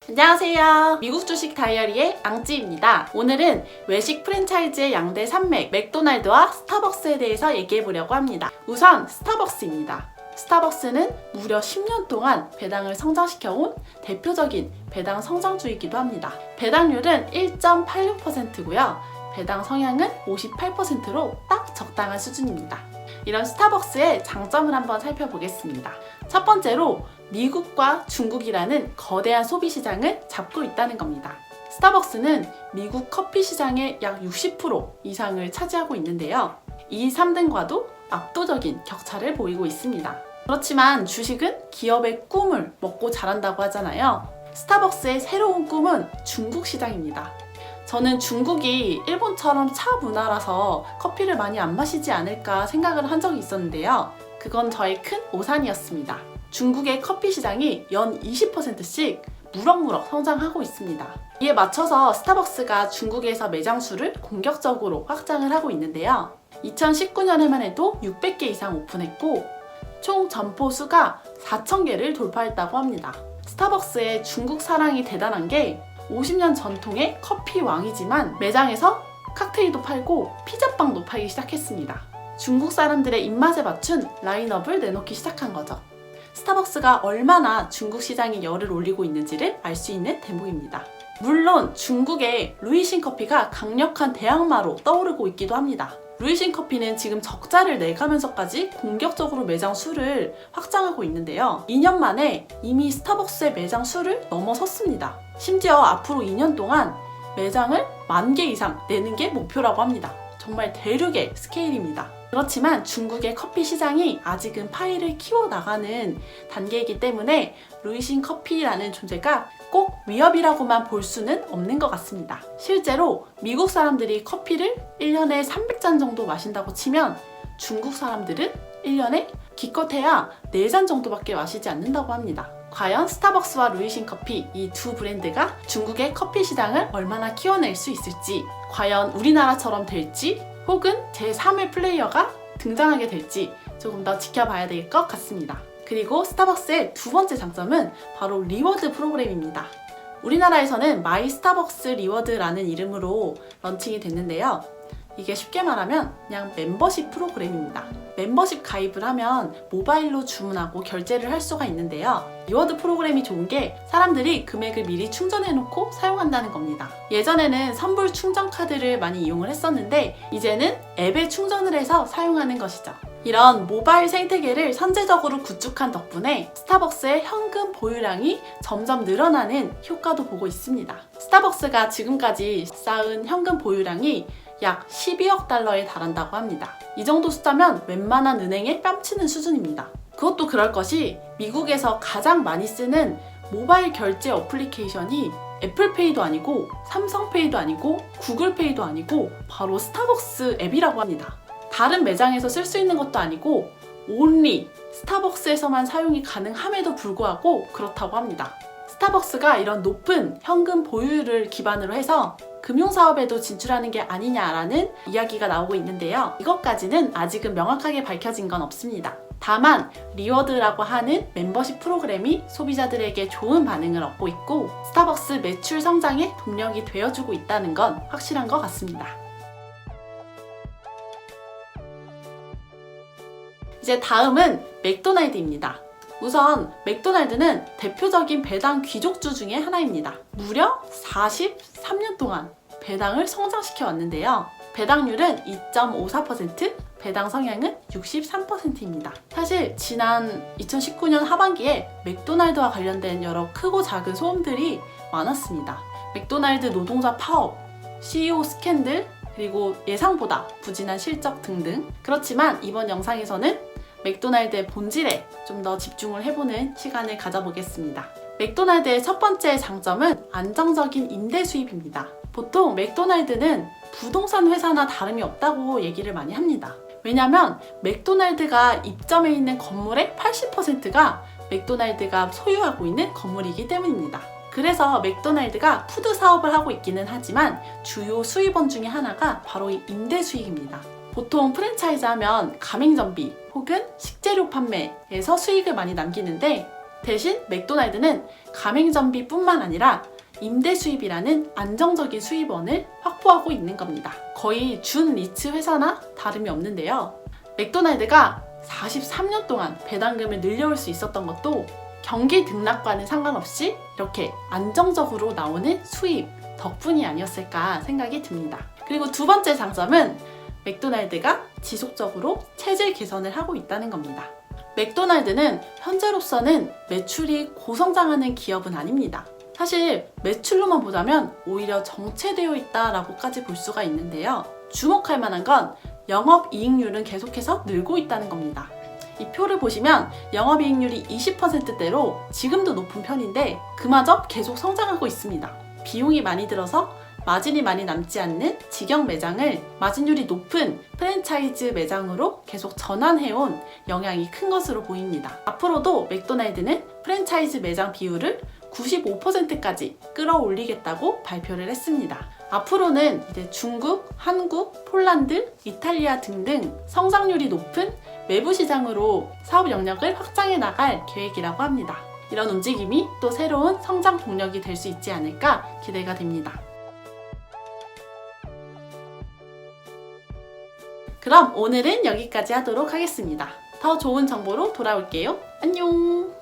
안녕하세요. 미국 주식 다이어리의 앙찌입니다. 오늘은 외식 프랜차이즈의 양대 산맥 맥도날드와 스타벅스에 대해서 얘기해보려고 합니다. 우선 스타벅스입니다. 스타벅스는 무려 10년 동안 배당을 성장시켜온 대표적인 배당 성장주이기도 합니다. 배당률은 1.86%고요. 배당 성향은 58%로 딱 적당한 수준입니다. 이런 스타벅스의 장점을 한번 살펴보겠습니다. 첫 번째로 미국과 중국이라는 거대한 소비 시장을 잡고 있다는 겁니다. 스타벅스는 미국 커피 시장의 약 60% 이상을 차지하고 있는데요. 이 3등과도 압도적인 격차를 보이고 있습니다. 그렇지만 주식은 기업의 꿈을 먹고 자란다고 하잖아요. 스타벅스의 새로운 꿈은 중국 시장입니다. 저는 중국이 일본처럼 차 문화라서 커피를 많이 안 마시지 않을까 생각을 한 적이 있었는데요. 그건 저의 큰 오산이었습니다. 중국의 커피 시장이 연 20%씩 무럭무럭 성장하고 있습니다. 이에 맞춰서 스타벅스가 중국에서 매장 수를 공격적으로 확장을 하고 있는데요. 2019년에만 해도 600개 이상 오픈했고 총 점포 수가 4,000개를 돌파했다고 합니다. 스타벅스의 중국 사랑이 대단한 게 50년 전통의 커피 왕이지만 매장에서 칵테일도 팔고 피자빵도 팔기 시작했습니다. 중국 사람들의 입맛에 맞춘 라인업을 내놓기 시작한 거죠. 스타벅스가 얼마나 중국 시장에 열을 올리고 있는지를 알 수 있는 대목입니다. 물론 중국의 루이신 커피가 강력한 대항마로 떠오르고 있기도 합니다. 루이신 커피는 지금 적자를 내가면서까지 공격적으로 매장 수를 확장하고 있는데요. 2년 만에 이미 스타벅스의 매장 수를 넘어섰습니다. 심지어 앞으로 2년 동안 매장을 10,000개 이상 내는 게 목표라고 합니다. 정말 대륙의 스케일입니다. 그렇지만 중국의 커피 시장이 아직은 파이를 키워나가는 단계이기 때문에 루이신 커피라는 존재가 꼭 위협이라고만 볼 수는 없는 것 같습니다. 실제로 미국 사람들이 커피를 1년에 300잔 정도 마신다고 치면 중국 사람들은 1년에 기껏해야 4잔 정도밖에 마시지 않는다고 합니다. 과연 스타벅스와 루이신 커피 이 두 브랜드가 중국의 커피 시장을 얼마나 키워낼 수 있을지, 과연 우리나라처럼 될지 혹은 제3의 플레이어가 등장하게 될지 조금 더 지켜봐야 될 것 같습니다. 그리고 스타벅스의 두 번째 장점은 바로 리워드 프로그램입니다. 우리나라에서는 마이 스타벅스 리워드라는 이름으로 런칭이 됐는데요. 이게 쉽게 말하면 그냥 멤버십 프로그램입니다. 멤버십 가입을 하면 모바일로 주문하고 결제를 할 수가 있는데요. 리워드 프로그램이 좋은 게 사람들이 금액을 미리 충전해놓고 사용한다는 겁니다. 예전에는 선불 충전 카드를 많이 이용을 했었는데 이제는 앱에 충전을 해서 사용하는 것이죠. 이런 모바일 생태계를 선제적으로 구축한 덕분에 스타벅스의 현금 보유량이 점점 늘어나는 효과도 보고 있습니다. 스타벅스가 지금까지 쌓은 현금 보유량이 약 12억 달러에 달한다고 합니다. 이 정도 숫자면 웬만한 은행에 뺨치는 수준입니다. 그것도 그럴 것이 미국에서 가장 많이 쓰는 모바일 결제 어플리케이션이 애플페이도 아니고 삼성페이도 아니고 구글페이도 아니고 바로 스타벅스 앱이라고 합니다. 다른 매장에서 쓸 수 있는 것도 아니고 only 스타벅스에서만 사용이 가능함에도 불구하고 그렇다고 합니다. 스타벅스가 이런 높은 현금 보유를 기반으로 해서 금융사업에도 진출하는 게 아니냐라는 이야기가 나오고 있는데요. 이것까지는 아직은 명확하게 밝혀진 건 없습니다. 다만 리워드라고 하는 멤버십 프로그램이 소비자들에게 좋은 반응을 얻고 있고 스타벅스 매출 성장의 동력이 되어주고 있다는 건 확실한 것 같습니다. 이제 다음은 맥도날드입니다. 우선 맥도날드는 대표적인 배당 귀족주 중에 하나입니다. 무려 43년 동안 배당을 성장시켜 왔는데요. 배당률은 2.54%, 배당 성향은 63%입니다. 사실 지난 2019년 하반기에 맥도날드와 관련된 여러 크고 작은 소음들이 많았습니다. 맥도날드 노동자 파업, CEO 스캔들, 그리고 예상보다 부진한 실적 등등. 그렇지만 이번 영상에서는 맥도날드의 본질에 좀 더 집중을 해보는 시간을 가져보겠습니다. 맥도날드의 첫 번째 장점은 안정적인 임대 수입입니다. 보통 맥도날드는 부동산 회사나 다름이 없다고 얘기를 많이 합니다. 왜냐면 맥도날드가 입점해 있는 건물의 80%가 맥도날드가 소유하고 있는 건물이기 때문입니다. 그래서 맥도날드가 푸드 사업을 하고 있기는 하지만 주요 수입원 중에 하나가 바로 이 임대 수익입니다. 보통 프랜차이즈 하면 가맹점비 혹은 식재료 판매에서 수익을 많이 남기는데 대신 맥도날드는 가맹점비뿐만 아니라 임대 수입이라는 안정적인 수입원을 확보하고 있는 겁니다. 거의 준 리츠 회사나 다름이 없는데요. 맥도날드가 43년 동안 배당금을 늘려올 수 있었던 것도 경기 등락과는 상관없이 이렇게 안정적으로 나오는 수입 덕분이 아니었을까 생각이 듭니다. 그리고 두 번째 장점은 맥도날드가 지속적으로 체질 개선을 하고 있다는 겁니다. 맥도날드는 현재로서는 매출이 고성장하는 기업은 아닙니다. 사실 매출로만 보자면 오히려 정체되어 있다라고까지 볼 수가 있는데요. 주목할 만한 건 영업이익률은 계속해서 늘고 있다는 겁니다. 이 표를 보시면 영업이익률이 20%대로 지금도 높은 편인데 그마저 계속 성장하고 있습니다. 비용이 많이 들어서 마진이 많이 남지 않는 직영 매장을 마진율이 높은 프랜차이즈 매장으로 계속 전환해온 영향이 큰 것으로 보입니다. 앞으로도 맥도날드는 프랜차이즈 매장 비율을 95%까지 끌어올리겠다고 발표를 했습니다. 앞으로는 이제 중국, 한국, 폴란드, 이탈리아 등등 성장률이 높은 외부 시장으로 사업 영역을 확장해 나갈 계획이라고 합니다. 이런 움직임이 또 새로운 성장 동력이 될 수 있지 않을까 기대가 됩니다. 그럼 오늘은 여기까지 하도록 하겠습니다. 더 좋은 정보로 돌아올게요. 안녕!